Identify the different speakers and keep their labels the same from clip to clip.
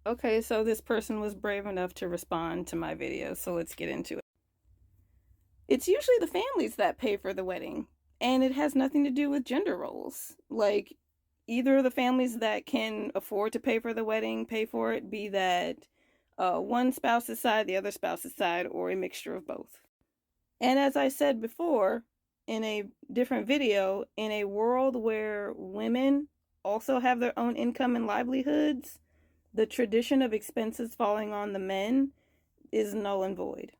Speaker 1: Okay, so this person was brave enough to respond to my video, so let's get into it. It's usually the families that pay for the wedding, and it has nothing to do with gender roles. Like, either of the families that can afford to pay for the wedding pay for it, be that one spouse's side, the other spouse's side, or a mixture of both. And as I said before in a different video, in a world where women also have their own income and livelihoods, the tradition of expenses falling on the men is null and void.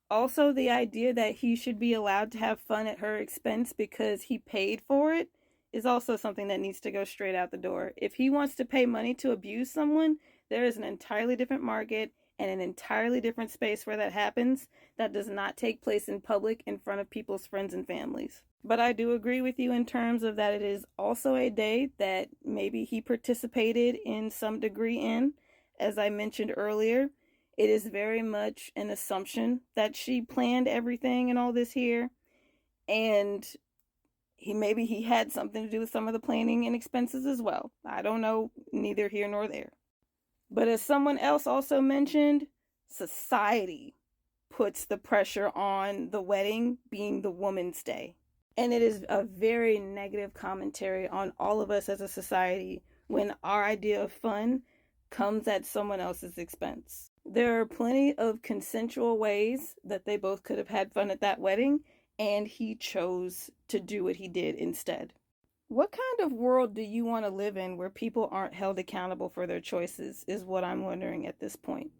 Speaker 1: Also, the idea that he should be allowed to have fun at her expense because he paid for it is also something that needs to go straight out the door. If he wants to pay money to abuse someone, there is an entirely different market and an entirely different space where that happens that does not take place in public in front of people's friends and families. But I do agree with you in terms of that it is also a day that maybe he participated in some degree in. As I mentioned earlier, it is very much an assumption that she planned everything and all this here. And he had something to do with some of the planning and expenses as well. I don't know, neither here nor there. But as someone else also mentioned, society puts the pressure on the wedding being the woman's day. And it is a very negative commentary on all of us as a society when our idea of fun comes at someone else's expense. There are plenty of consensual ways that they both could have had fun at that wedding, and he chose to do what he did instead. What kind of world do you want to live in where people aren't held accountable for their choices, is what I'm wondering at this point.